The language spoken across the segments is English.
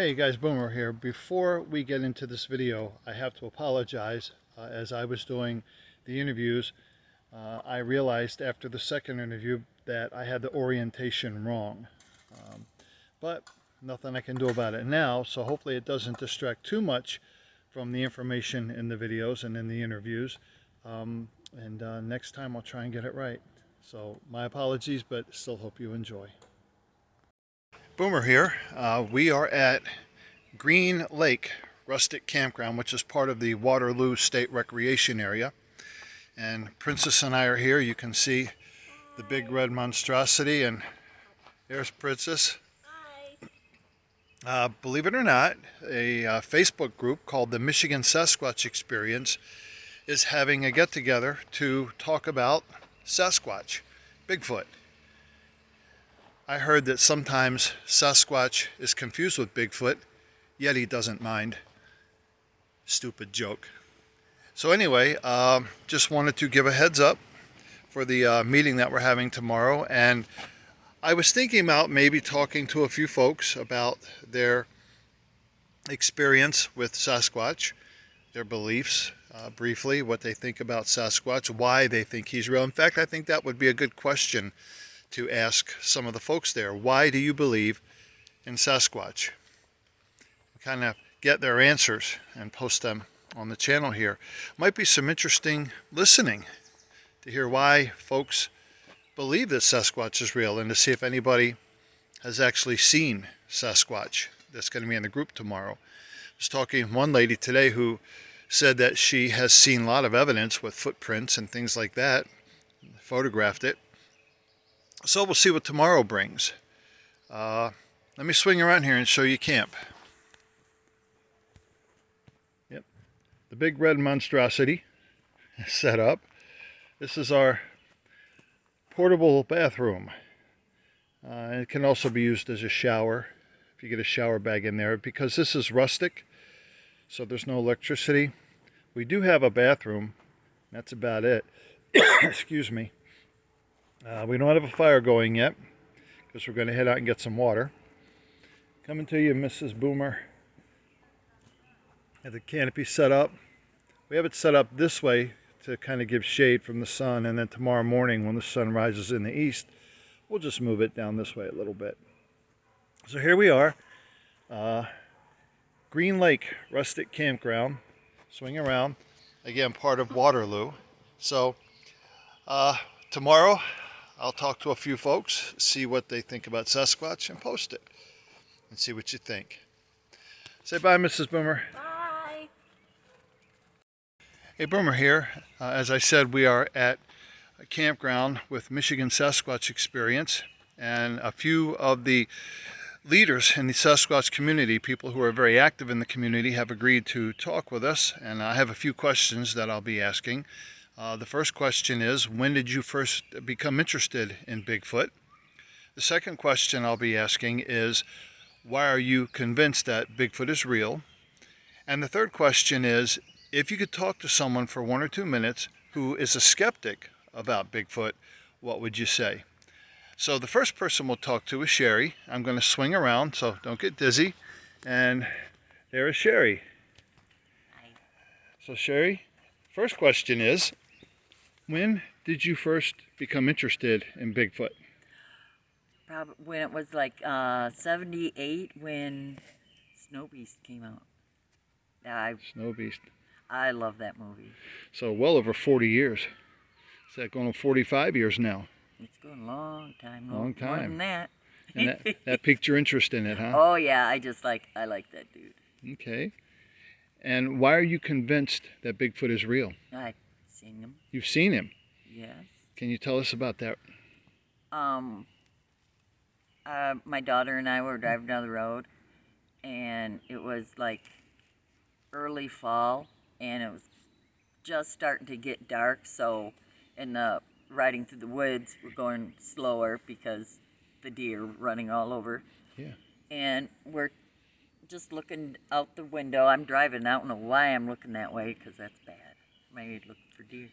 Hey guys, Boomer here. Before we get into this video, I have to apologize. As I was doing the interviews, I realized after the second interview that I had the orientation wrong. But nothing I can do about it now, so hopefully it doesn't distract too much from the information in the videos and in the interviews. Next time I'll try and get it right. So my apologies, but still hope you enjoy. Boomer here. We are at Green Lake Rustic Campground, which is part of the Waterloo State Recreation Area. And Princess and I are here. You can see the big red monstrosity, and there's Princess. Believe it or not, a Facebook group called the Michigan Sasquatch Experience is having a get-together to talk about Sasquatch, Bigfoot. I heard that sometimes Sasquatch is confused with Bigfoot, yet he doesn't mind. Stupid joke. So anyway, just wanted to give a heads up for the meeting that we're having tomorrow. And I was thinking about maybe talking to a few folks about their experience with Sasquatch, their beliefs, briefly, what they think about Sasquatch, why they think he's real. In fact, I think that would be a good question to ask some of the folks there. Why do you believe in Sasquatch? Kind of get their answers and post them on the channel here. Might be some interesting listening to hear why folks believe that Sasquatch is real, and to see if anybody has actually seen Sasquatch. That's going to be in the group tomorrow. I was talking to one lady today who said that she has seen a lot of evidence with footprints and things like that, photographed it. So we'll see what tomorrow brings. Let me swing around here and show you camp. Yep, the big red monstrosity set up. This is our portable bathroom. It can also be used as a shower if you get a shower bag in there, because this is rustic, so there's no electricity. We do have a bathroom. That's about it. Excuse me. We don't have a fire going yet because we're going to head out and get some water. Coming to you, Mrs. Boomer. Have the canopy set up. We have it set up this way to kind of give shade from the sun, and then tomorrow morning when the sun rises in the east, we'll just move it down this way a little bit. So here we are, Green Lake Rustic Campground. Swing around, again, part of Waterloo. So tomorrow I'll talk to a few folks, see what they think about Sasquatch, and post it and see what you think. Say bye, Mrs. Boomer. Bye. Hey, Boomer here. As I said, we are at a campground with Michigan Sasquatch Experience, and a few of the leaders in the Sasquatch community, people who are very active in the community, have agreed to talk with us, and I have a few questions that I'll be asking. The first question is, when did you first become interested in Bigfoot? The second question I'll be asking is, why are you convinced that Bigfoot is real? And the third question is, if you could talk to someone for 1 or 2 minutes who is a skeptic about Bigfoot, what would you say? So the first person we'll talk to is Sherry. I'm going to swing around, so don't get dizzy. And there is Sherry. Hi. So Sherry, first question is, when did you first become interested in Bigfoot? Probably when it was like 78 when Snow Beast came out. Snow Beast. I love that movie. So well over 40 years. Is that going on 45 years now? It's going a long time. Long time. More than that. And that piqued your interest in it, huh? Oh yeah, I like that dude. Okay. And why are you convinced that Bigfoot is real? I've seen him. You've seen him? Yes. Can you tell us about that? My daughter and I were driving down the road, and it was like early fall, and it was just starting to get dark, so in the riding through the woods, we're going slower because the deer running all over. Yeah. And we're just looking out the window. I'm driving. I don't know why I'm looking that way, because that's bad. Maybe looking for deer.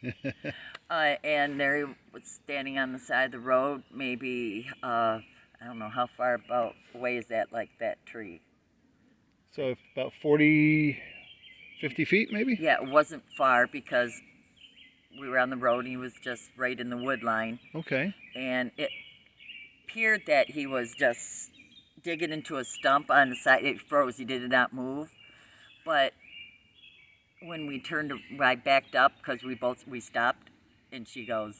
And there he was standing on the side of the road, maybe, I don't know how far away is that, like that tree? So about 40, 50 feet maybe? Yeah, it wasn't far because we were on the road and he was just right in the wood line. Okay. And it appeared that he was just digging into a stump on the side. It froze. He did not move. But when I backed up because we stopped, and she goes,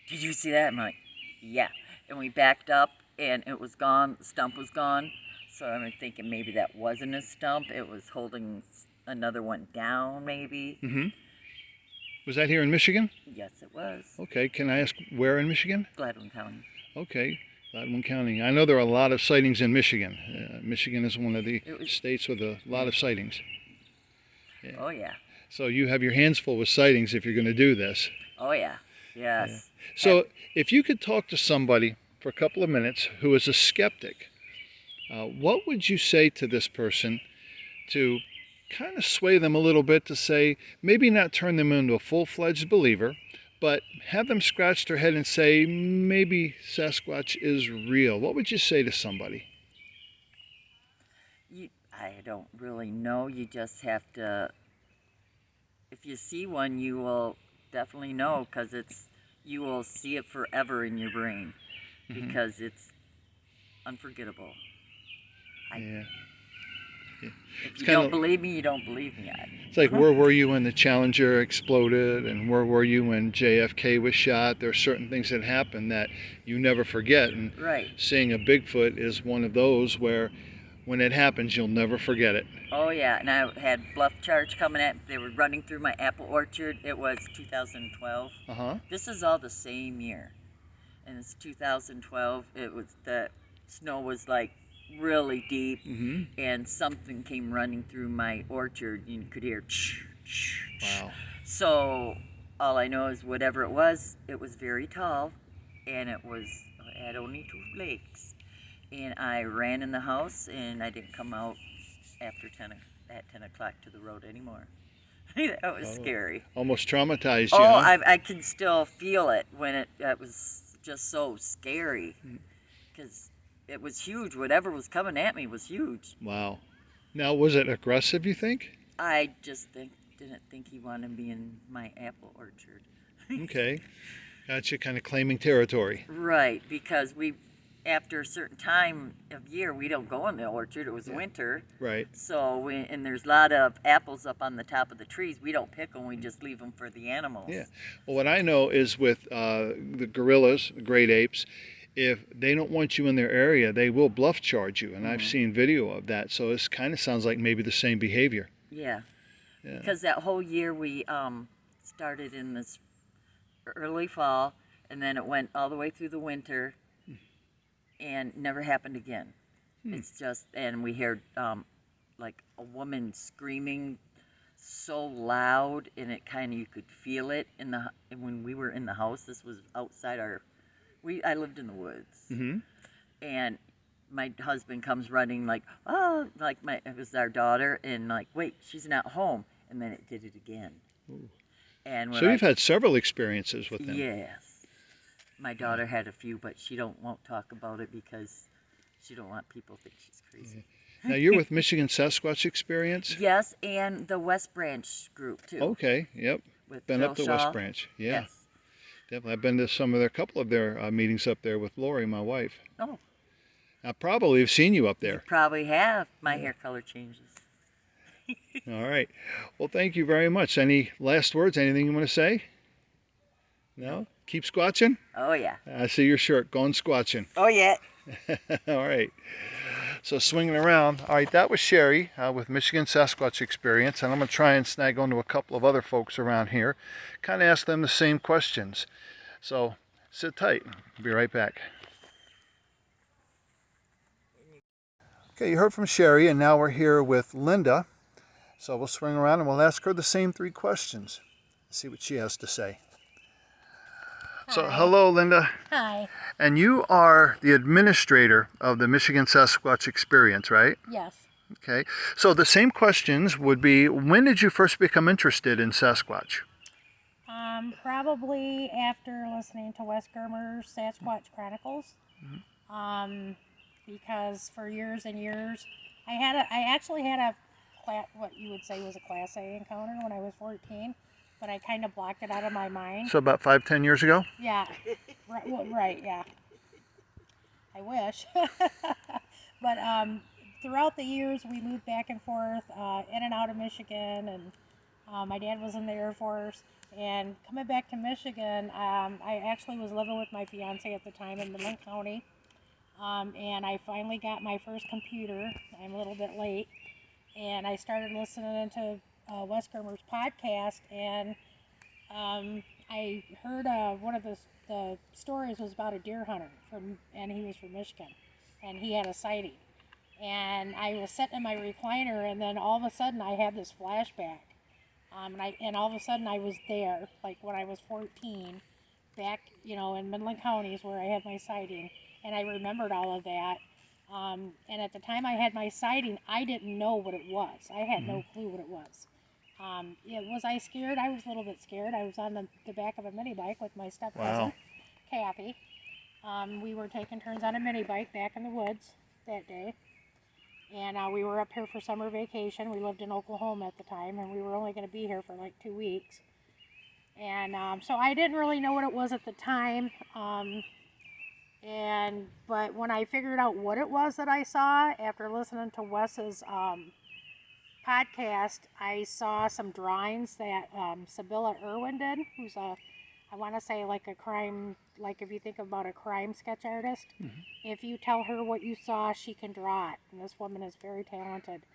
"Did you see that?" I'm like, "Yeah." And we backed up, and it was gone. The stump was gone. So I'm thinking maybe that wasn't a stump. It was holding another one down, maybe. Mm-hmm. Was that here in Michigan? Yes, it was. Okay. Can I ask where in Michigan? Gladwin County. Okay. Gladwin County. I know there are a lot of sightings in Michigan. Michigan is one of the states with a lot of sightings. Yeah. Oh, yeah. So you have your hands full with sightings if you're going to do this. Oh, yeah. Yes. Yeah. So if you could talk to somebody for a couple of minutes who is a skeptic, what would you say to this person to kind of sway them a little bit to say, maybe not turn them into a full-fledged believer, but have them scratch their head and say, maybe Sasquatch is real? What would you say to somebody? I don't really know. You just have to, if you see one, you will definitely know because you will see it forever in your brain because it's unforgettable. Yeah. If you don't believe me, you don't believe me. It's like, where were you when the Challenger exploded, and where were you when JFK was shot? There are certain things that happen that you never forget, and seeing a Bigfoot is one of those where when it happens, you'll never forget it. Oh yeah, and I had bluff charge coming at. They were running through my apple orchard. It was 2012. This is all the same year, and it's 2012. It was the snow was like really deep, and something came running through my orchard. You could hear. Wow. So all I know is whatever it was very tall, and it had only 2 legs. And I ran in the house, and I didn't come out after 10 o'clock to the road anymore. That was scary. Almost traumatized you, huh? huh? I can still feel it when it was just so scary because it was huge. Whatever was coming at me was huge. Wow. Now, was it aggressive, you think? I just didn't think he wanted me in my apple orchard. Okay. Got you kind of claiming territory. Right, because after a certain time of year, we don't go in the orchard. It was winter. Right. So, and there's a lot of apples up on the top of the trees. We don't pick them. We just leave them for the animals. Yeah. Well, what I know is with the gorillas, the great apes, if they don't want you in their area, they will bluff charge you. And I've seen video of that. So it kind of sounds like maybe the same behavior. Yeah. Because that whole year we started in this early fall, and then it went all the way through the winter, and never happened again. It's just, and we heard like a woman screaming so loud, and it kind of, you could feel it when we were in the house. This was outside I lived in the woods, and my husband comes running like, oh, it was our daughter, and like, wait, she's not home, and then it did it again. Ooh. And so you've had several experiences with them. Yes. My daughter had a few, but she won't talk about it because she don't want people to think she's crazy. Now you're with Michigan Sasquatch Experience? Yes, and the West Branch group too. Okay, yep. Been up to West Branch. Yeah. Yes. Definitely. I've been to a couple of their meetings up there with Lori, my wife. Oh. I probably have seen you up there. You probably have. My hair color changes. All right. Well, thank you very much. Any last words? Anything you want to say? No? Keep squatching? Oh, yeah. I see your shirt. Going squatching. Oh, yeah. All right. So swinging around. All right, that was Sherry with Michigan Sasquatch Experience, and I'm going to try and snag onto a couple of other folks around here, kind of ask them the same questions. So sit tight. I'll be right back. Okay, you heard from Sherry, and now we're here with Linda. So we'll swing around and we'll ask her the same 3 questions. See what she has to say. Hi. So hello, Linda. Hi. And you are the administrator of the Michigan Sasquatch Experience, right? Yes. Okay. So the same questions would be, when did you first become interested in Sasquatch? Probably after listening to Wes Germer's Sasquatch Chronicles. Because for years and years I actually had a what you would say was a Class A encounter when I was 14, but I kind of blocked it out of my mind. So about 5-10 years ago? Yeah, right, well, right, yeah. I wish. But throughout the years, we moved back and forth, in and out of Michigan, and my dad was in the Air Force. And coming back to Michigan, I actually was living with my fiance at the time in Midland County. And I finally got my first computer. I'm a little bit late. And I started listening to Wes Germer's podcast, and I heard one of the stories was about a deer hunter and he was from Michigan, and he had a sighting. And I was sitting in my recliner, and then all of a sudden I had this flashback, and all of a sudden I was there, like when I was 14, back, in Midland County is where I had my sighting, and I remembered all of that. And at the time I had my sighting, I didn't know what it was. I had no clue what it was. Was I scared? I was a little bit scared. I was on the back of a mini bike with my step cousin, Kathy. We were taking turns on a mini bike back in the woods that day. And we were up here for summer vacation. We lived in Oklahoma at the time, and we were only going to be here for like 2 weeks. And so I didn't really know what it was at the time. But when I figured out what it was that I saw after listening to Wes's podcast, I saw some drawings that Sibylla Irwin did, who's I want to say like a crime, like if you think about a crime sketch artist, if you tell her what you saw, she can draw it. And this woman is very talented.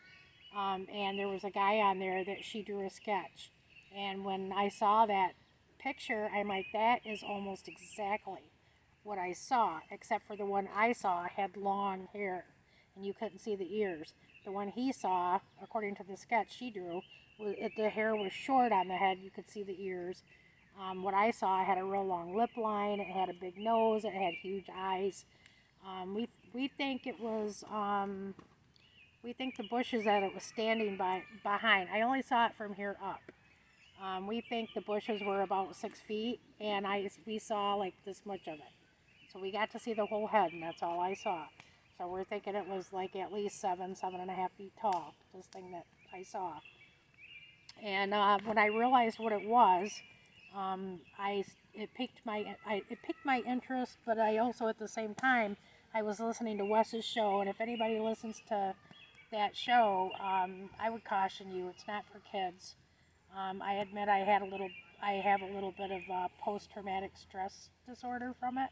And there was a guy on there that she drew a sketch. And when I saw that picture, I'm like, that is almost exactly what I saw, except for the one I saw had long hair, and you couldn't see the ears. The one he saw, according to the sketch she drew, the hair was short on the head. You could see the ears. What I saw had a real long lip line. It had a big nose. It had huge eyes. We think it was. We think the bushes that it was standing behind. I only saw it from here up. We think the bushes were about 6 feet, and we saw like this much of it. So we got to see the whole head, and that's all I saw. So we're thinking it was like at least 7.5 feet tall, this thing that I saw. And when I realized what it was, it piqued my interest, but I also at the same time I was listening to Wes's show, and if anybody listens to that show, I would caution you, it's not for kids. I admit I have a little bit of post-traumatic stress disorder from it,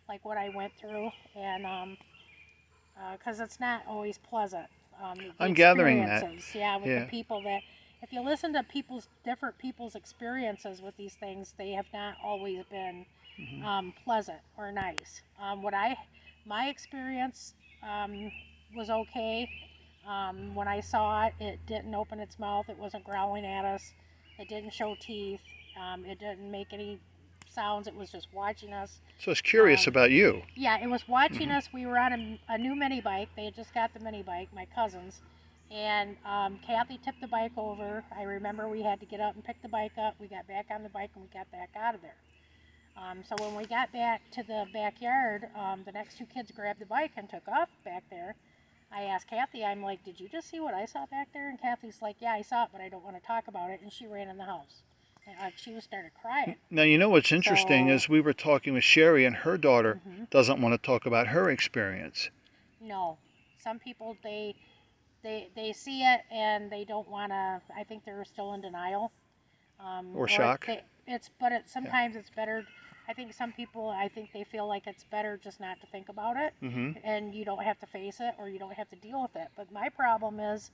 like what I went through, and because it's not always pleasant. I'm gathering that. With the people that, if you listen to different people's experiences with these things, they have not always been pleasant or nice. My experience was okay. When I saw it, it didn't open its mouth. It wasn't growling at us. It didn't show teeth. It didn't make any sounds. It was just watching us. So it's curious about you. Yeah, it was watching us. We were on a new mini bike. They had just got the mini bike, my cousins. And Kathy tipped the bike over. I remember we had to get up and pick the bike up. We got back on the bike and we got back out of there. So when we got back to the backyard, the next two kids grabbed the bike and took off back there. I asked Kathy, I'm like, did you just see what I saw back there? And Kathy's like, yeah, I saw it, but I don't want to talk about it. And she ran in the house. And she started crying. Now, you know what's interesting is we were talking with Sherry, and her daughter doesn't want to talk about her experience. No. Some people, they see it and they don't want to, I think they're still in denial. Or shock. Sometimes it's better. I think some people, they feel like it's better just not to think about it, and you don't have to face it or you don't have to deal with it. But my problem is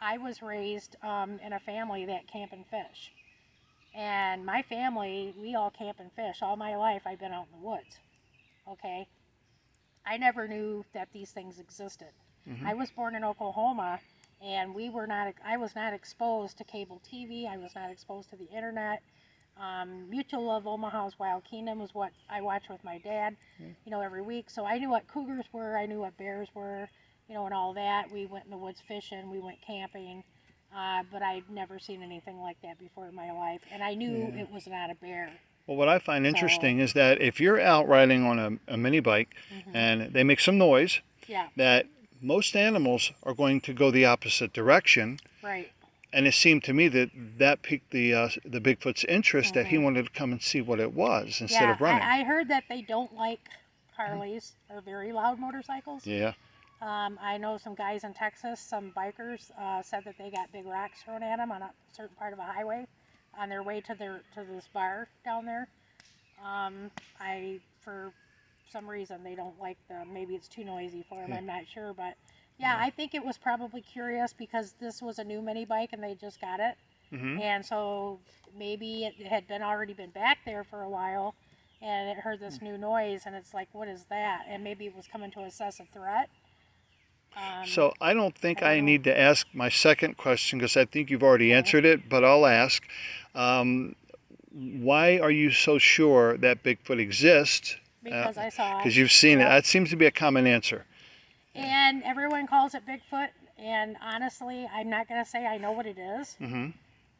I was raised in a family that camp and fish. And my family, we all camp and fish. All my life I've been out in the woods, okay? I never knew that these things existed. I was born in Oklahoma, and I was not exposed to cable TV. I was not exposed to the internet. Mutual of Omaha's Wild Kingdom was what I watched with my dad, every week. So I knew what cougars were, I knew what bears were, and all that. We went in the woods fishing, we went camping, but I'd never seen anything like that before in my life, and I knew it was not a bear. Well, what I find interesting is that if you're out riding on a mini bike and they make some noise, that most animals are going to go the opposite direction. Right. And it seemed to me that piqued the Bigfoot's interest, that he wanted to come and see what it was instead of running. I heard that they don't like Harleys or very loud motorcycles. Yeah. I know some guys in Texas, some bikers, said that they got big rocks thrown at them on a certain part of a highway on their way to this bar down there. For some reason they don't like them. Maybe it's too noisy for them. Yeah. I'm not sure, but yeah, I think it was probably curious because this was a new mini bike and they just got it, and so maybe it had already been back there for a while, and it heard this new noise, and it's like, what is that? And maybe it was coming to assess a threat. So I don't think I need to ask my second question because I think you've already answered it, but I'll ask. Why are you so sure that Bigfoot exists? Because I saw it. Because you've seen it. That seems to be a common answer. And everyone calls it Bigfoot, and honestly, I'm not going to say I know what it is,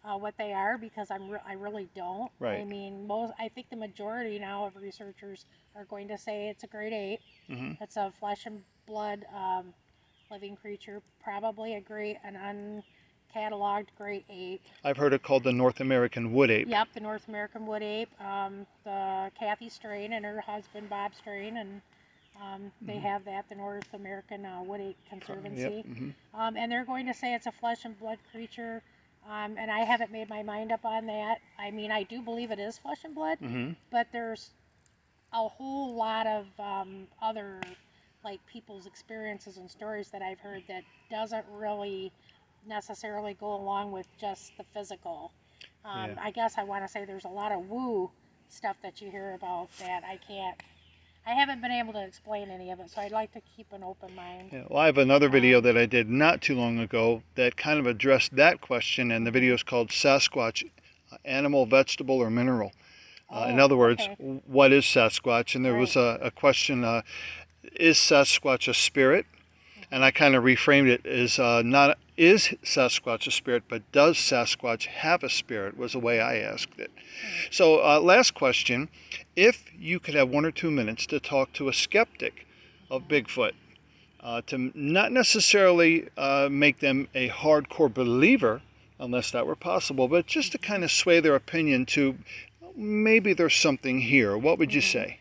what they are, because I really don't. Right. I mean, I think the majority now of researchers are going to say it's a great ape. It's a flesh and blood living creature, probably an uncatalogued great ape. I've heard it called the North American wood ape. Yep, the North American wood ape, the Kathy strain and her husband Bob strain, and they have that, the North American Wood Ape Conservancy. Yep. And they're going to say it's a flesh and blood creature, and I haven't made my mind up on that. I mean, I do believe it is flesh and blood, but there's a whole lot of other, like, people's experiences and stories that I've heard that doesn't really necessarily go along with just the physical. I guess I want to say there's a lot of woo stuff that you hear about that I haven't been able to explain any of it, so I'd like to keep an open mind. Yeah, well, I have another video that I did not too long ago that kind of addressed that question, and the video is called Sasquatch, Animal, Vegetable, or Mineral. In other words, what is Sasquatch? And there was a question, is Sasquatch a spirit? And I kind of reframed it as not is Sasquatch a spirit, but does Sasquatch have a spirit, was the way I asked it. So last question, if you could have 1 or 2 minutes to talk to a skeptic of Bigfoot, to not necessarily make them a hardcore believer, unless that were possible, but just to kind of sway their opinion to maybe there's something here, what would you say?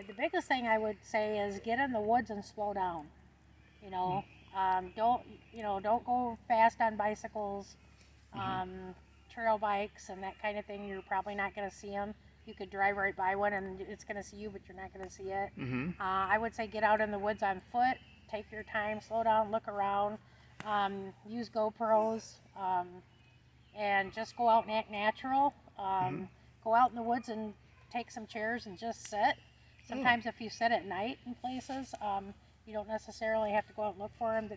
The biggest thing I would say is get in the woods and slow down. You know, don't go fast on bicycles, trail bikes and that kind of thing. You're probably not going to see them. You could drive right by one and it's going to see you, but you're not going to see it. I would say get out in the woods on foot, take your time, slow down, look around, use GoPros, and just go out and act natural. Go out in the woods and take some chairs and just sit. Sometimes if you sit at night in places, you don't necessarily have to go out and look for them.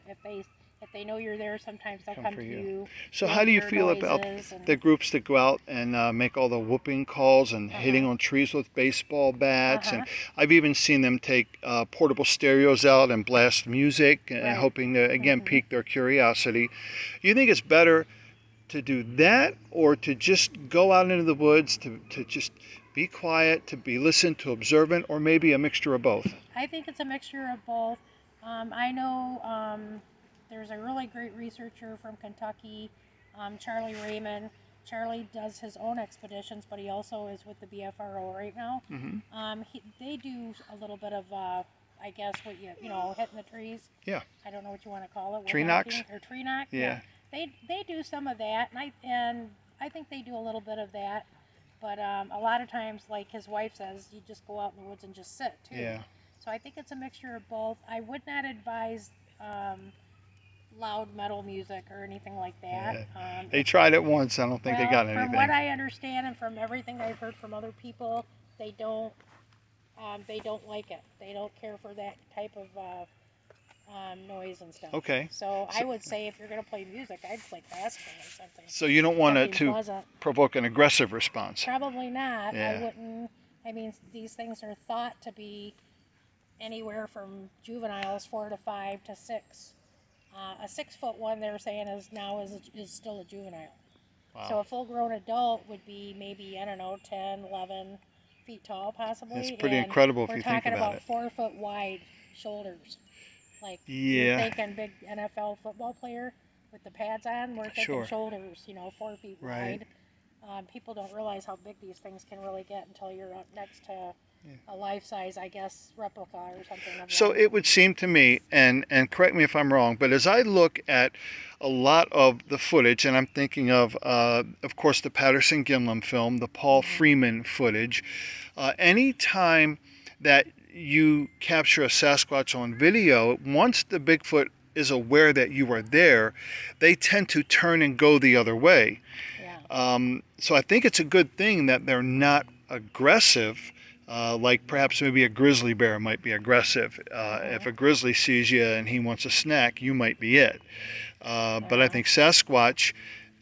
If they know you're there, sometimes they'll come to you. So how do you feel about the groups that go out and make all the whooping calls and hitting on trees with baseball bats? And I've even seen them take portable stereos out and blast music, hoping to, again, pique their curiosity. Do you think it's better to do that or to just go out into the woods, to just be quiet, to be listened, to observant, or maybe a mixture of both? I think it's a mixture of both. I know there's a really great researcher from Kentucky, Charlie Raymond. Charlie does his own expeditions, but he also is with the BFRO right now. They do a little bit of, I guess, what hitting the trees. Yeah. I don't know what you want to call it. Tree knocks? Or tree knock. Yeah. They do some of that, and I think they do a little bit of that. But a lot of times, like his wife says, you just go out in the woods and just sit, too. Yeah. So I think it's a mixture of both. I would not advise loud metal music or anything like that. Yeah. They tried it once. I don't think they got anything. From what I understand and from everything I've heard from other people, they don't like it. They don't care for that type of noise and stuff. Okay. So I would say if you're going to play music, I'd play classical or something. So you don't want it to provoke an aggressive response? Probably not. Yeah. I wouldn't. I mean, these things are thought to be anywhere from juveniles 4 to 5 to 6. A 6-foot one they're saying is still a juvenile. Wow. So a full-grown adult would be maybe, I don't know, 10, 11 feet tall possibly. It's pretty incredible if you think about it. We're talking about 4 foot wide shoulders. Like you're Yeah, thinking big NFL football player with the pads on. We're thinking sure. shoulders, 4 feet Right. wide. People don't realize how big these things can really get until you're up next to Yeah. a life-size, I guess, replica or something of So one. it would seem to me, and correct me if I'm wrong, but as I look at a lot of the footage, and I'm thinking of course, the Patterson Gimlin film, the Paul Mhm. Freeman footage, any time that you capture a Sasquatch on video, once the Bigfoot is aware that you are there, they tend to turn and go the other way. Yeah. So I think it's a good thing that they're not aggressive, like perhaps maybe a grizzly bear might be aggressive. If Mhm. a grizzly sees you and he wants a snack, you might be it. But I Yeah. think Sasquatch,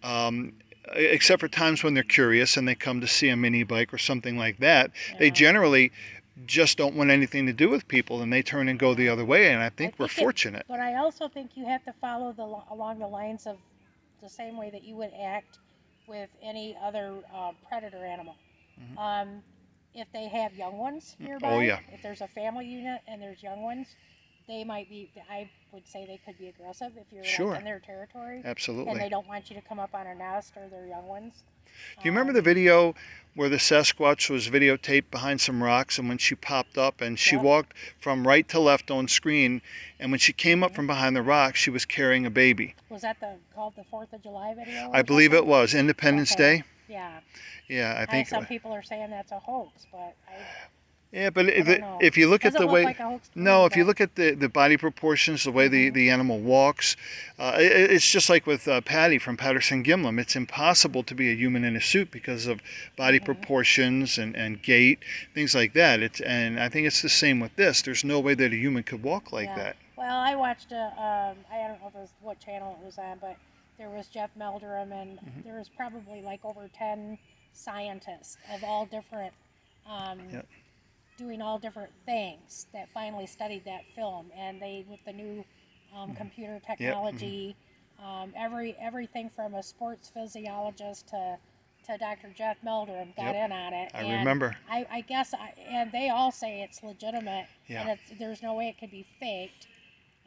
um, except for times when they're curious and they come to see a mini bike or something like that, they Yeah. generally just don't want anything to do with people and they turn and go the Yeah. other way. And I I think we're think it, fortunate. but I also think you have to follow along the lines of the same way that you would act with any other predator animal. Mhm. Um, if they have young ones Oh, nearby, yeah, if there's a family unit and there's young ones, they might be. I would say they could be aggressive if you're like sure, in their territory and absolutely. they don't want you to come up on a nest or their young ones. Do you remember the Um, video where the Sasquatch was videotaped behind some rocks and when she popped up and she yep. walked from right to left on screen and when she came up Hmm. from behind the rock she was carrying a baby. Was that called the 4th of July video I or believe it something? was Independence Okay. Day. Yeah. Yeah, I think. Some people are saying that's a hoax, but Yeah, but I don't know. if you look at Doesn't the look way, like a hoax to no, me, if you but look at the body proportions, the way hmm the animal walks, it's just like with Patty from Patterson Gimlin. It's impossible to be a human in a suit because of body hmm proportions and gait, things like that. And I think it's the same with this. There's no way that a human could walk like yeah. that. Well, I watched I don't know if it was what channel it was on, but there was Jeff Meldrum, and Hmm. there was probably like over 10 scientists of all different, um, Yep. doing all different things that finally studied that film, and they with the new Hmm. computer Yep. Hmm. technology, everything from a sports physiologist to Dr. Jeff Meldrum got Yep. in on it, I and remember. I guess and they all say it's legitimate Yeah. and there's no way it could be faked.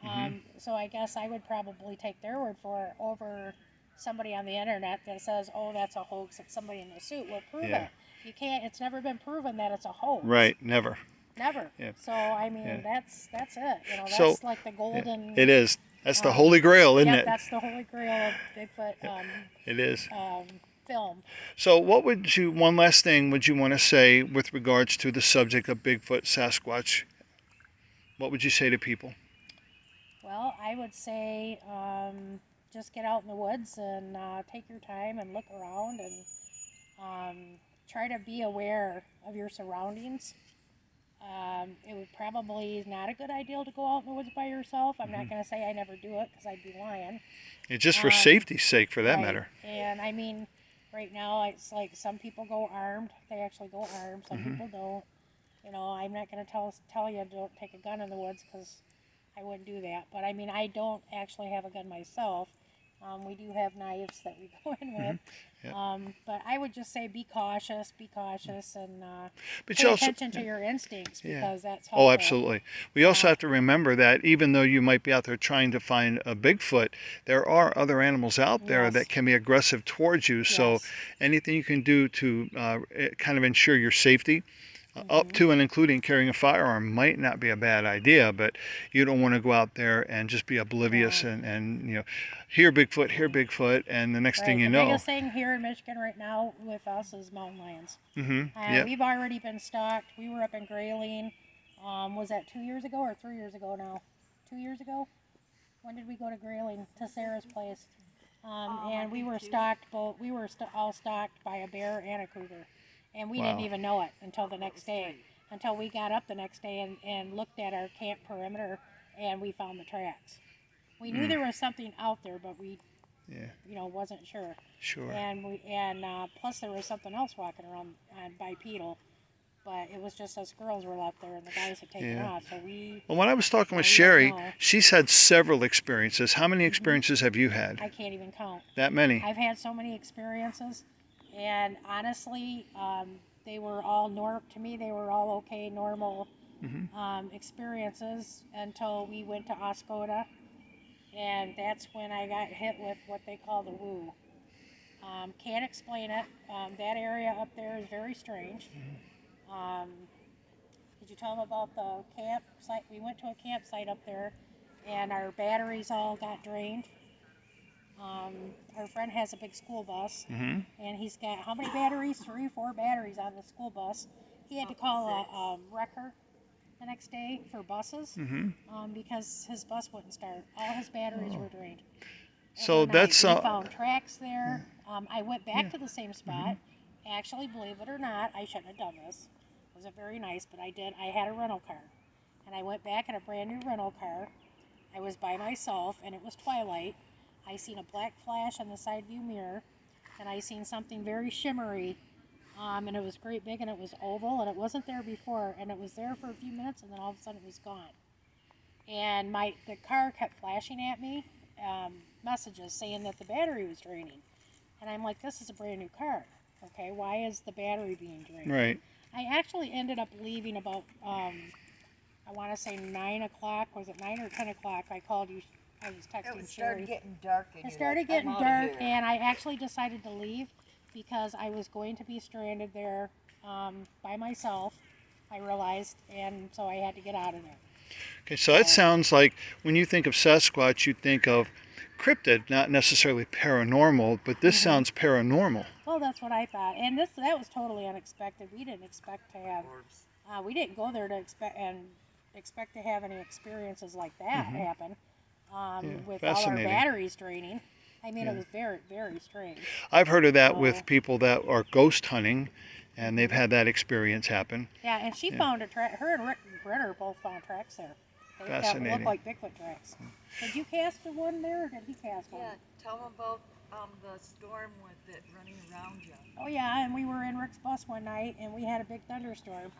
Hmm. So I guess I would probably take their word for it over somebody on the internet that says, "Oh, that's a hoax. It's somebody in a suit." Well, prove Yeah. it. You can't. It's never been proven that it's a hoax. Right. Never. Never. Yeah. So I Yeah. mean, that's it. So That's like the yeah, golden. it is. That's the holy grail, isn't Yep, it? that's the holy grail of Bigfoot Yep. It is. film. So, one last thing, would you want to say with regards to the subject of Bigfoot, Sasquatch? What would you say to people? Well, I would say just get out in the woods and take your time and look around and um, try to be aware of your surroundings. It would probably not a good idea to go out in the woods by yourself. I'm Hmm. not going to say I never do it because I'd be lying. Just for Um, safety's sake, for that right. matter. And I mean, right now it's like some people go armed. They actually go armed. Some Hmm. people don't. I'm not going to tell you don't take a gun in the woods because I wouldn't do that. But I mean, I don't actually have a gun myself. We do have knives that we go in Hmm. with. Yeah. But I would just say be cautious, and But you pay also, attention to your instincts yeah. because that's Oh, helpful. absolutely. We also Uh, have to remember that even though you might be out there trying to find a Bigfoot, there are other animals out there that yes, can be aggressive towards you. So yes. anything you can do to kind of ensure your safety, up Mhm. to and including carrying a firearm, might not be a bad idea, but you don't want to go out there and just be oblivious No. and hear Bigfoot, and the next thing Right. you The know. biggest thing here in Michigan right now with us is mountain lions. Hmm. Yep. We've already been stalked. We were up in Grayling. Was that 2 years ago or 3 years ago now? 2 years ago? When did we go to Grayling to Sarah's place? And we were stalked. We were all stalked by a bear and a cougar, and we didn't Wow. even know it until the next day. Until we got up the next day and looked at our camp perimeter, and we found the tracks. We knew Mm. there was something out there, but we, Yeah. wasn't sure. Sure. And plus there was something else walking around bipedal, but it was just us girls were left there, and the guys had taken Yeah. off. So we, Well, when I was talking with we didn't Sherry, know. she's had several experiences. How many Hmm. experiences have you had? I can't even count. That many? I've had so many experiences, and honestly, they were all to me. They were all okay, normal experiences until we went to Oscoda, and that's when I got hit with what they call the woo. Can't explain it. That area up there is very strange. Um, did you tell them about the campsite? We went to a campsite up there, and our batteries all got drained. Our friend has a big school bus, and he's got how many batteries? 3 or 4 batteries on the school bus. He had to call a wrecker the next day for buses because his bus wouldn't start. All his batteries were drained. So Overnight. that's We found tracks there. I went back to the same spot. Actually, believe it or not, I shouldn't have done this. It wasn't very nice, but I did. I had a rental car, and I went back in a brand new rental car. I was by myself, and it was twilight. I seen a black flash on the side view mirror, and I seen something very shimmery, and it was great big, and it was oval, and it wasn't there before, and it was there for a few minutes, and then all of a sudden it was gone. And the car kept flashing at me messages saying that the battery was draining, and I'm like, this is a brand new car. Okay, why is the battery being drained? Right. I actually ended up leaving about I want to say 9 o'clock. Was it 9 or 10 o'clock? I called you. I was texting It started Sherry. getting dark. And It started like, getting I'm outta dark, here. and I actually decided to leave because I was going to be stranded there by myself. I realized, and so I had to get out of there. Okay, so that sounds like when you think of Sasquatch, you think of cryptid, not necessarily paranormal, but this sounds paranormal. Well, that's what I thought, and that was totally unexpected. We didn't expect to have. We didn't go there to expect to have any experiences like that happen. With all our batteries draining. I mean, it was very, very strange. I've heard of that with people that are ghost hunting, and they've had that experience happen. Yeah, and she found a track. Her and Rick Brenner both found tracks there. They look like Bigfoot tracks. Did you cast the one there, or did he cast one? Yeah, tell them about the storm with it running around you. Oh yeah, and we were in Rick's bus one night, and we had a big thunderstorm.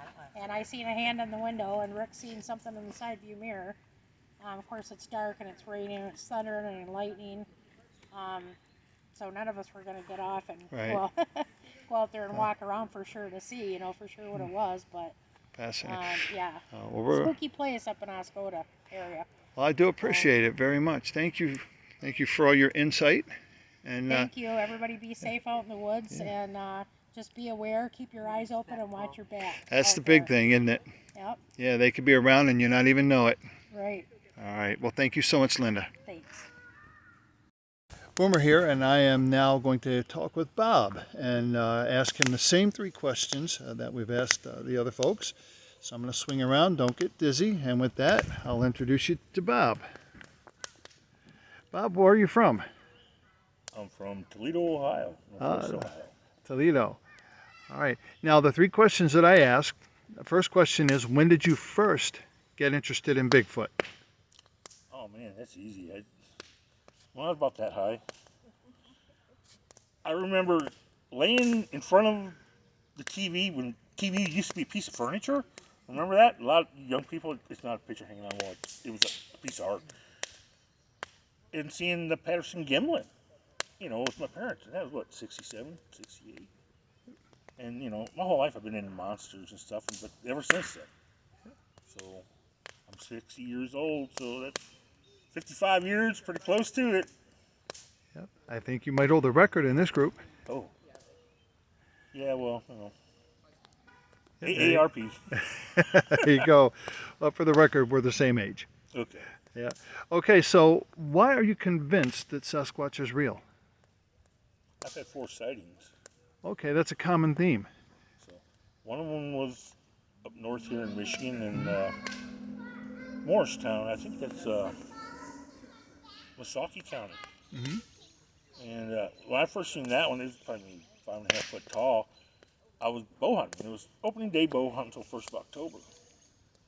And I seen a hand in the window, and Rick seen something in the side view mirror. Of course, it's dark and it's raining, and it's thundering and lightning. So none of us were going to get off and go out there and walk around for sure to see, for sure what it was. But fascinating. yeah, Well, spooky place up in Oscoda area. Well, I do appreciate it very much. Thank you for all your insight. And thank you. Everybody, be safe out in the woods and just be aware. Keep your eyes open and watch your back. That's the big thing, isn't it? Yep. Yeah, they could be around and you not even know it. Right. All right. Well, thank you so much, Linda. Thanks. Boomer here, and I am now going to talk with Bob and ask him the same 3 questions that we've asked the other folks. So I'm going to swing around, don't get dizzy, and with that, I'll introduce you to Bob. Bob, where are you from? I'm from Toledo, Ohio. Ohio. Toledo. All right. Now, the 3 questions that I asked, the first question is, when did you first get interested in Bigfoot? Oh man, that's easy. When I was about that high, I remember laying in front of the TV when TV used to be a piece of furniture. Remember that? A lot of young people, it's not a picture hanging on the wall, it was a piece of art. And seeing the Patterson Gimlin, with my parents. And that was what, 67, 68. And, my whole life I've been into monsters and stuff, but ever since then. So, I'm 60 years old, so that's 55 years, pretty close to it. Yep. I think you might hold the record in this group. Oh. Yeah, well, AARP. There you go. Well, for the record, we're the same age. Okay. Yeah. Okay, so why are you convinced that Sasquatch is real? I've had 4 sightings. Okay, that's a common theme. So, one of them was up north here in Michigan in Morristown. I think that's Wasaki County. And when I first seen that one, it was probably 5.5 foot tall. I was bow hunting. It was opening day bow hunt until 1st of October.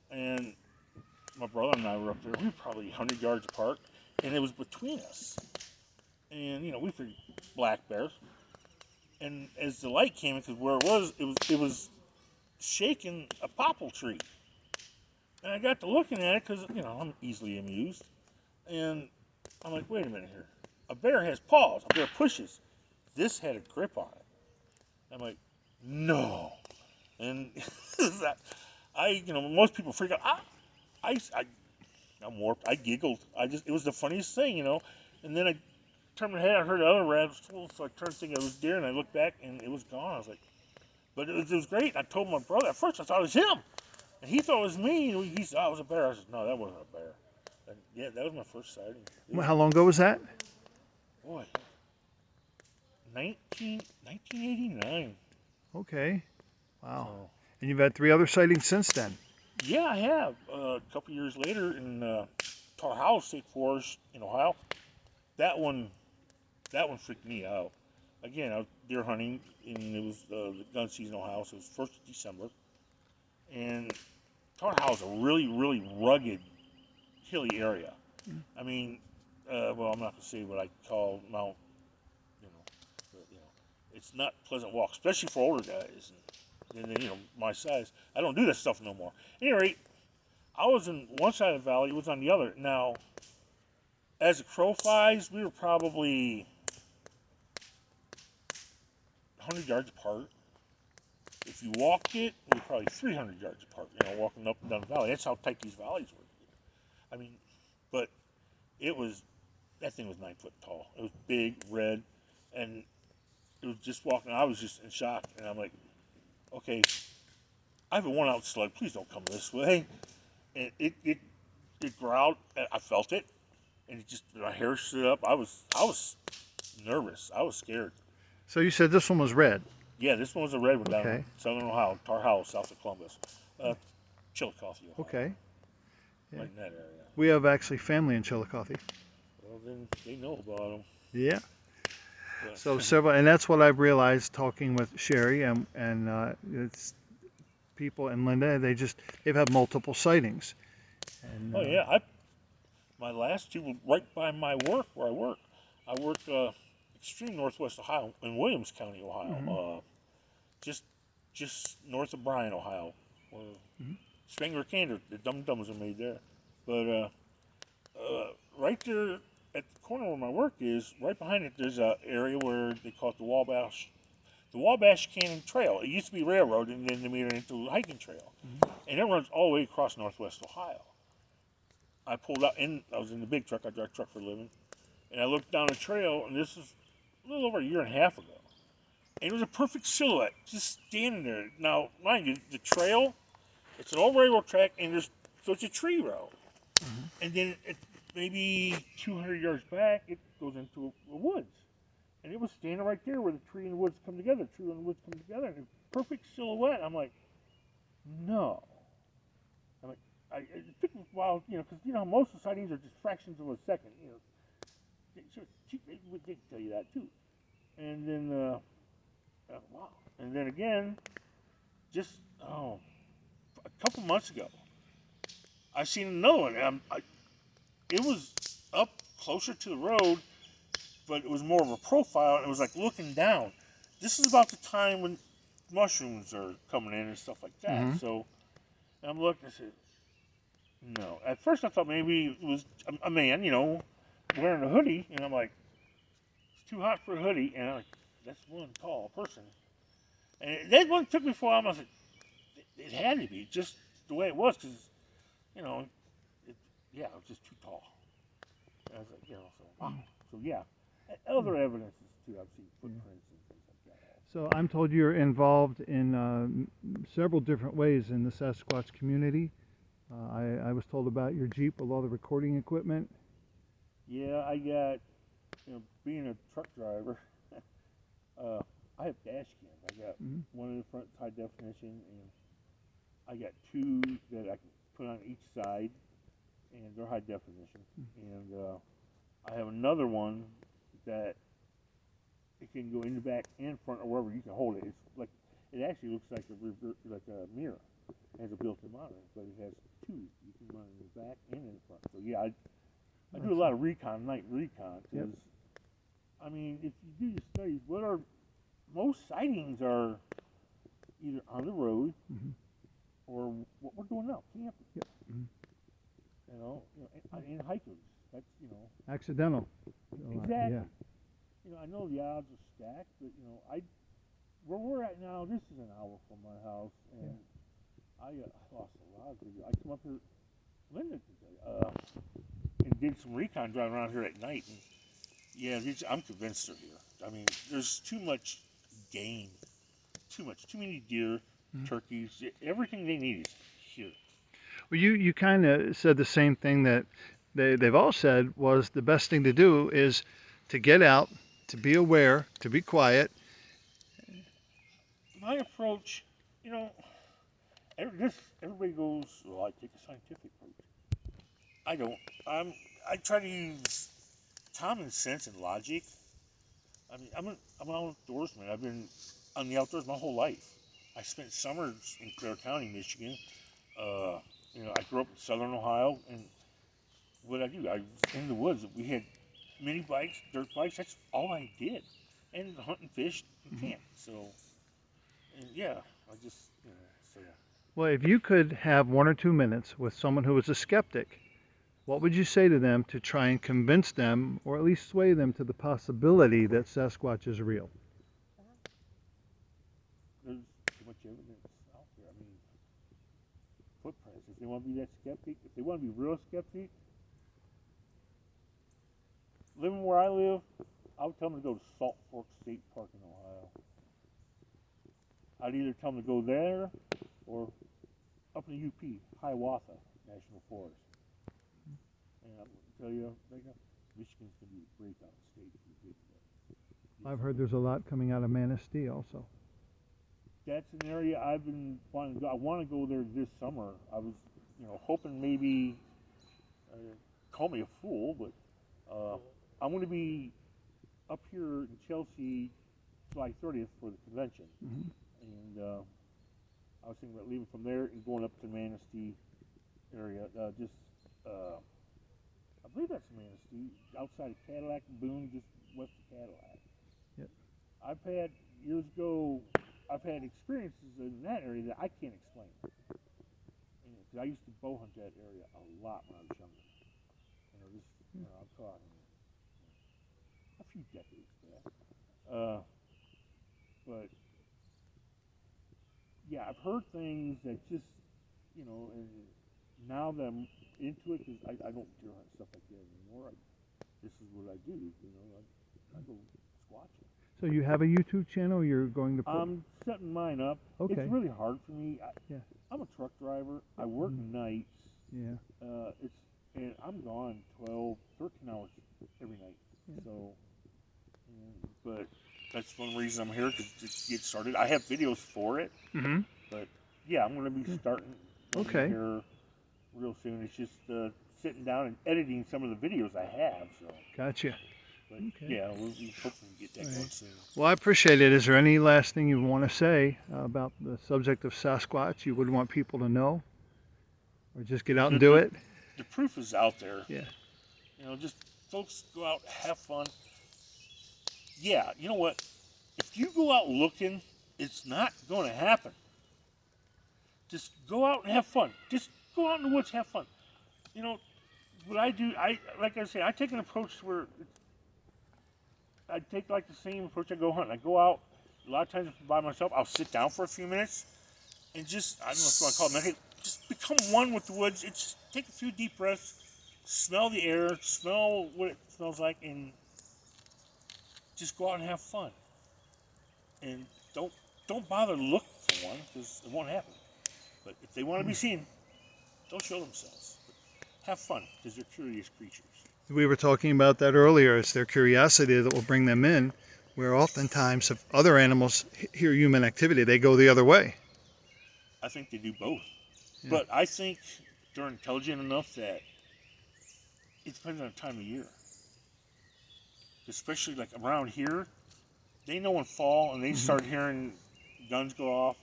And my brother and I were up there. We were probably 100 yards apart, and it was between us. And we figured black bears. And as the light came in, because where it was shaking a popple tree. And I got to looking at it because I'm easily amused. And I'm like, wait a minute here. A bear has paws. A bear pushes. This had a grip on it. I'm like, no. And most people freak out. I'm warped. I giggled. It was the funniest thing, And then I turned my head. I heard the other rabbits, so I turned thinking it was deer, and I looked back, and it was gone. I was like, but it was great. I told my brother. At first, I thought it was him, and he thought it was me. And he thought it was a bear. I said, no, that wasn't a bear. And yeah, that was my first sighting. Well, how long ago was that? Boy, 1989. Okay. Wow. So, And you've had 3 other sightings since then. yeah, I have. A couple years later in Tar House State Forest in Ohio. That one freaked me out. Again, I was deer hunting, and it was the gun season in Ohio, so it was 1st of December. And Tar House is a really, really rugged, hilly area. I mean, well, I'm not going to say what I call Mount, but, it's not pleasant walk, especially for older guys. And my size. I don't do that stuff no more. At any rate, I was in one side of the valley, it was on the other. Now, as the crow flies, we were probably 100 yards apart. If you walked it, we were probably 300 yards apart, walking up and down the valley. That's how tight these valleys were. I mean, but that thing was 9 foot tall. It was big, red, and it was just walking. I was just in shock, and I'm like, okay, I have a worn-out slug. Please don't come this way. And it growled. I felt it, and my hair stood up. I was nervous. I was scared. So you said this one was red. Yeah, this one was a red one down Okay. in southern Ohio, Tar House, south of Columbus, Chillicothe, Ohio. Okay. Yeah. Right in that area. We have actually family in Chillicothe. Well, then they know about them. Yeah. But, So several, and that's what I've realized talking with Sherry and it's people and Linda. They've had multiple sightings. And, oh yeah, my last 2 were right by my work where I work. I work extreme northwest Ohio in Williams County, Ohio, just north of Bryan, Ohio, where Spangler Cantor, the Dum Dums are made there. But right there at the corner where my work is, right behind it, there's an area where they call it the Wabash Canyon Trail. It used to be railroad, and then they made it into a hiking trail, and it runs all the way across northwest Ohio. I pulled out, I was in the big truck. I drive a truck for a living, and I looked down the trail, and this was a little over a year and a half ago, and it was a perfect silhouette, just standing there. Now, mind you, the trail, it's an old railroad track, and so it's a tree row, and then maybe 200 yards back, it goes into a woods. And it was standing right there where the tree and the woods come together. The tree and the woods come together. And a perfect silhouette. I'm like, no. I'm like, it took me a while, because, most of the sightings are just fractions of a second. They tell you that too. And then, wow. And then again, just, a couple months ago, I seen another one. And it was up closer to the road, but it was more of a profile, and it was like looking down. This is about the time when mushrooms are coming in and stuff like that. So I'm looking, I said, no. At first I thought maybe it was a man, wearing a hoodie, and I'm like, it's too hot for a hoodie, and I'm like, that's one tall person. And that one took me for a while, and I was like, it had to be, just the way it was, because, it was just too tall. And I was like, so wow. So yeah. Other evidences too. I've seen footprints and things like that. So I'm told you're involved in several different ways in the Sasquatch community. I was told about your Jeep with all the recording equipment. Yeah, I got, being a truck driver, I have dash cams. I got one in the front high definition, and I got 2 that I can put on each side, and they're high definition. And I have another one that it can go in the back and front or wherever you can hold it. It's like, it actually looks like a mirror. It has a built-in monitor, but it has 2. You can run in the back and in the front. So yeah, I do a lot of night recon, because I mean, if you do your studies, most sightings are either on the road or what we're doing now, camping. And hikers. That's Accidental. Exactly. Yeah. I know the odds are stacked, but where we're at now, this is an hour from my house, and I lost a lot of video. I come up here, Linda, and did some recon driving around here at night. And yeah, I'm convinced they're here. I mean, there's too much game, too many deer, turkeys, everything they need is here. Well, you kind of said the same thing that they've all said was the best thing to do is to get out, to be aware, to be quiet. My approach, you know, everybody goes, well, I take a scientific approach. I don't. I try to use common sense and logic. I mean, I'm an outdoorsman. I've been on the outdoors my whole life. I spent summers in Clare County, Michigan. You know, I grew up in southern Ohio, and what I do, I was in the woods. We had mini bikes, dirt bikes. That's all I did, and hunt and fish and camp. So, and yeah, I just, you know, so. Well, if you could have 1 or 2 minutes with someone who is a skeptic, what would you say to them to try and convince them, or at least sway them to the possibility that Sasquatch is real? There's too much evidence out there. I mean, footprints. If they want to be that skeptic, if they want to be real skeptic, living where I live, I would tell them to go to Salt Fork State Park in Ohio. I'd either tell them to go there or up in the UP, Hiawatha National Forest. And I'm going to tell you right now, Michigan's going to be a breakout state for Bigfoot. I've heard there's a lot coming out of Manistee also. That's an area I've been wanting to go. I want to go there this summer. I was, you know, hoping maybe, call me a fool, but I'm going to be up here in Chelsea July 30th for the convention. And I was thinking about leaving from there and going up to Manistee area. I believe that's Manistee, outside of Cadillac and Boone, just west of Cadillac. Yep. Years ago, I've had experiences in that area that I can't explain. Because I used to bow hunt that area a lot when I was younger. I'm talking a few decades back. But yeah, I've heard things that just, you know, and now that I'm into it, because I don't deer hunt stuff like that anymore. This is what I do, you know. I go squatching. So you have a YouTube channel you're going to put? I'm setting mine up. Okay. It's really hard for me. Yeah. I'm a truck driver. I work nights. Yeah. And I'm gone 12, 13 hours every night. Yeah. So, but that's one reason I'm here, to get started. I have videos for it. But yeah, I'm going to be starting here real soon. It's just sitting down and editing some of the videos I have. So. Gotcha. But yeah, we'll hopefully get that going soon. Well, I appreciate it. Is there any last thing you want to say about the subject of Sasquatch you would want people to know? Or just get out and do it? The proof is out there. Yeah. You know, just folks go out, have fun. Yeah, you know what? If you go out looking, it's not going to happen. Just go out and have fun. Just go out in the woods, have fun. You know, what I do, like I say, I take an approach where I take like the same approach I go hunting. I go out, a lot of times by myself, I'll sit down for a few minutes and just, I don't know if you want to call it meditate, just become one with the woods. It's take a few deep breaths, smell the air, smell what it smells like, and just go out and have fun. And don't bother to look for one, because it won't happen. But if they want to be seen, they'll show themselves. But have fun, because they're curious creatures. We were talking about that earlier. It's their curiosity that will bring them in, where oftentimes if other animals hear human activity, they go the other way. I think they do both. Yeah. But I think they're intelligent enough that it depends on the time of year. Especially like around here, they know in fall and they start hearing guns go off.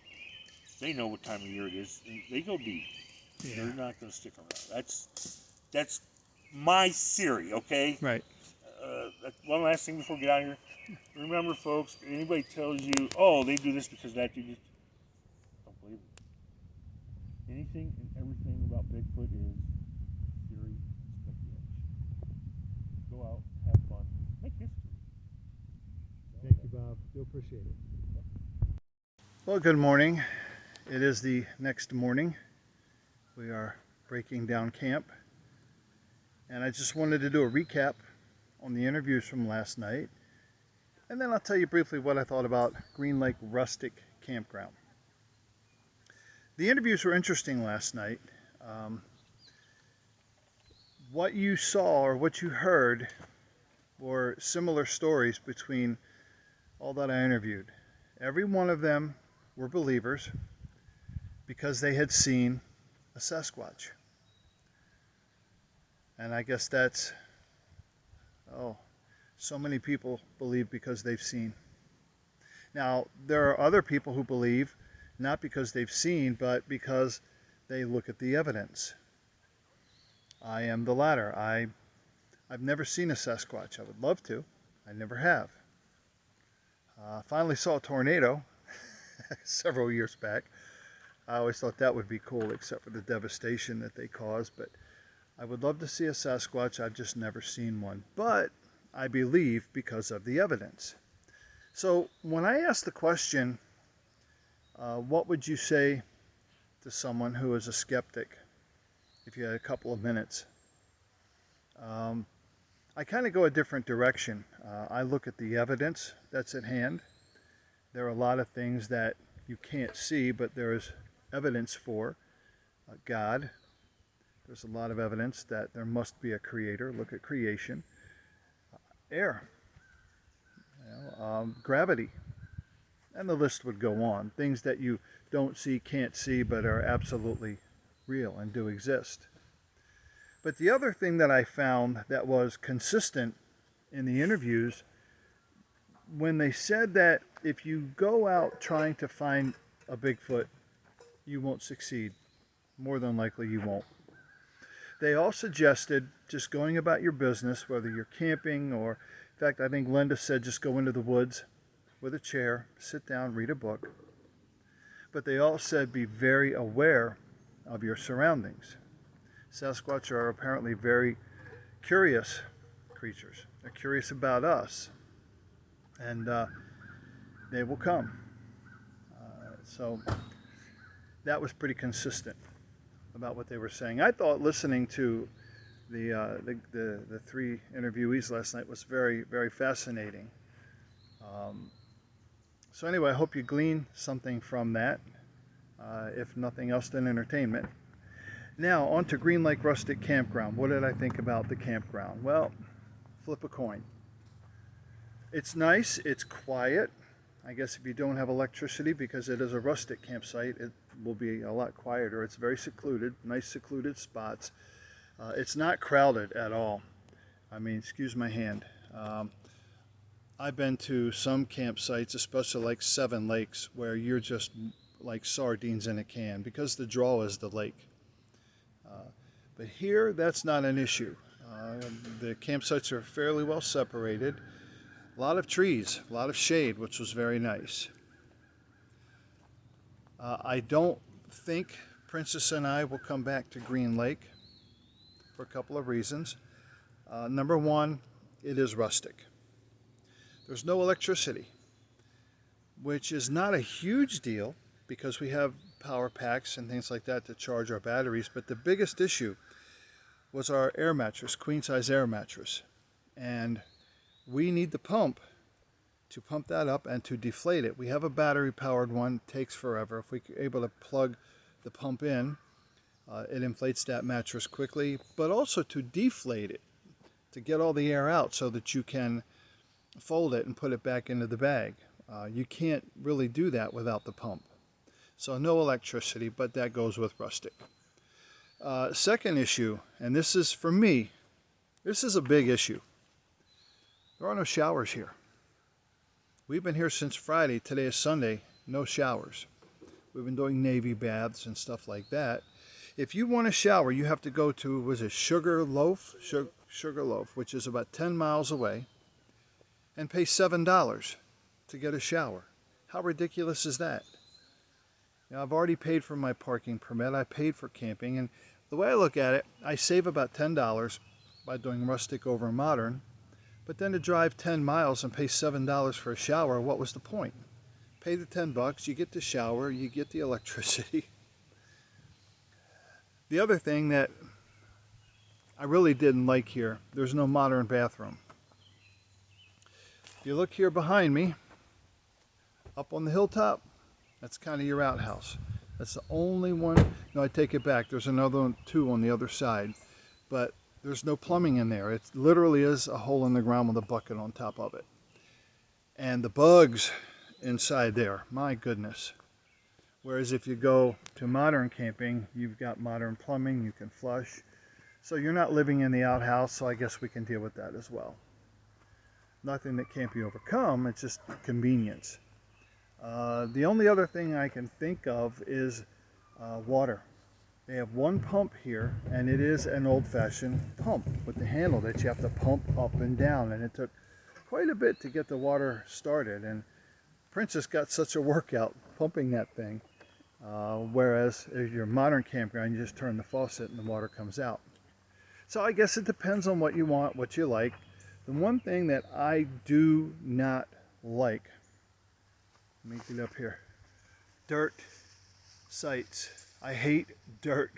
They know what time of year it is, and they go deep. Yeah. They're not going to stick around. That's my theory, okay? Right. One last thing before we get out of here. Remember, folks, anybody tells you, oh, they do this because that, don't believe it. Anything and everything about Bigfoot is theory and speculation. Go out, have fun, make history. Thank you, Bob. Do appreciate it. Well, good morning. it is the next morning. We are breaking down camp. And I just wanted to do a recap on the interviews from last night. And then I'll tell you briefly what I thought about Green Lake Rustic Campground. The interviews were interesting last night. What you saw or what you heard were similar stories between all that I interviewed. Every one of them were believers because they had seen a Sasquatch. And I guess that's, so many people believe because they've seen. Now, there are other people who believe not because they've seen, but because they look at the evidence. I am the latter. I've never seen a Sasquatch. I would love to. I never have. Finally saw a tornado several years back. I always thought that would be cool, except for the devastation that they caused. But I would love to see a Sasquatch. I've just never seen one. But I believe because of the evidence. So when I asked the question, what would you say to someone who is a skeptic if you had a couple of minutes? I kind of go a different direction. I look at the evidence that's at hand. There are a lot of things that you can't see, but there is evidence for God. There's a lot of evidence that there must be a creator. Look at creation. Air. Gravity. And the list would go on. Things that you don't see, can't see, but are absolutely real and do exist. But the other thing that I found that was consistent in the interviews, when they said that if you go out trying to find a Bigfoot, you won't succeed. More than likely you won't. They all suggested just going about your business, whether you're camping or, in fact, I think Linda said just go into the woods with a chair, sit down, read a book. But they all said be very aware of your surroundings. Sasquatch are apparently very curious creatures. They're curious about us, and they will come. So that was pretty consistent about what they were saying. I thought listening to the three interviewees last night was very, very fascinating. So anyway, I hope you glean something from that. If nothing else, then entertainment. Now, on to Green Lake Rustic Campground. What did I think about the campground? Well, flip a coin. It's nice, it's quiet. I guess if you don't have electricity, because it is a rustic campsite, it will be a lot quieter. It's very secluded, nice secluded spots. It's not crowded at all. I mean, excuse my hand. I've been to some campsites, especially like Seven Lakes, where you're just like sardines in a can because the draw is the lake. But here, that's not an issue. The campsites are fairly well separated. A lot of trees, a lot of shade, which was very nice. I don't think Princess and I will come back to Green Lake for a couple of reasons. Number one, it is rustic. There's no electricity, which is not a huge deal because we have power packs and things like that to charge our batteries. But the biggest issue was our air mattress, queen size air mattress. And we need the pump to pump that up and to deflate it. We have a battery powered one, it takes forever. If we're able to plug the pump in, it inflates that mattress quickly, but also to deflate it, to get all the air out so that you can fold it and put it back into the bag. You can't really do that without the pump. So no electricity, but that goes with rustic. Second issue, and this is for me, this is a big issue. There are no showers here. We've been here since Friday. Today is Sunday. No showers. We've been doing Navy baths and stuff like that. If you want a shower, you have to go to, was it Sugarloaf, which is about 10 miles away, and pay $7 to get a shower. How ridiculous is that? Now, I've already paid for my parking permit. I paid for camping, and the way I look at it, I save about $10 by doing rustic over modern. But then to drive 10 miles and pay $7 for a shower, what was the point? Pay the $10, you get the shower, you get the electricity. The other thing that I really didn't like here, there's no modern bathroom. If you look here behind me, up on the hilltop, that's kind of your outhouse. That's the only one. No, I take it back. There's another one, two on the other side, but there's no plumbing in there. It literally is a hole in the ground with a bucket on top of it. And the bugs inside there, my goodness. Whereas if you go to modern camping, you've got modern plumbing, you can flush. So you're not living in the outhouse, so I guess we can deal with that as well. Nothing that can't be overcome, it's just convenience. The only other thing I can think of is water. They have one pump here, and it is an old-fashioned pump with the handle that you have to pump up and down, and it took quite a bit to get the water started, and Princess got such a workout pumping that thing, whereas if you're a modern campground, you just turn the faucet and the water comes out. So I guess it depends on what you want, what you like. The one thing that I do not like, let me get up here, dirt sites. I hate dirt.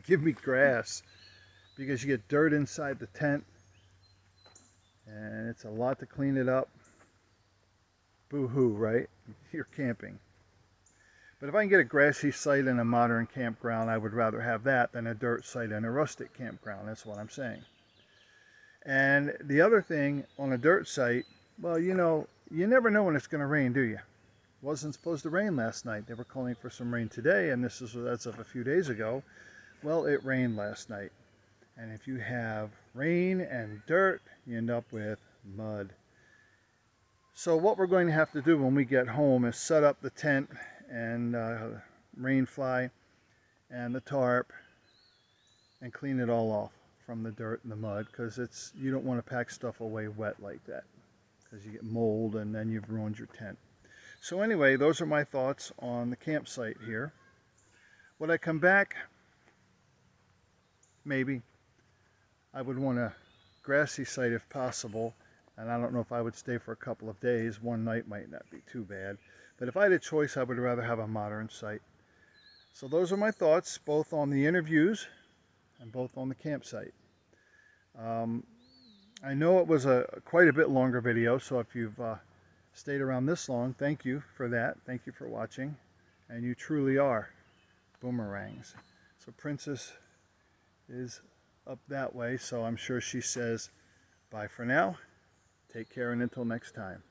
Give me grass, because you get dirt inside the tent and it's a lot to clean it up. Boo-hoo, right? You're camping. But if I can get a grassy site in a modern campground, I would rather have that than a dirt site in a rustic campground. That's what I'm saying. And the other thing on a dirt site, well, you know, you never know when it's going to rain, do you? It wasn't supposed to rain last night. They were calling for some rain today, and this is as of a few days ago. Well, it rained last night. And if you have rain and dirt, you end up with mud. So what we're going to have to do when we get home is set up the tent and rain fly and the tarp and clean it all off from the dirt and the mud, because you don't want to pack stuff away wet like that, because you get mold and then you've ruined your tent. So anyway, those are my thoughts on the campsite here. Would I come back? Maybe. I would want a grassy site if possible, and I don't know if I would stay for a couple of days. One night might not be too bad. But if I had a choice, I would rather have a modern site. So those are my thoughts, both on the interviews and both on the campsite. I know it was quite a bit longer video, so if you've stayed around this long, thank you for that. Thank you for watching. And you truly are boomerangs. So Princess is up that way, so I'm sure she says bye for now. Take care, and until next time.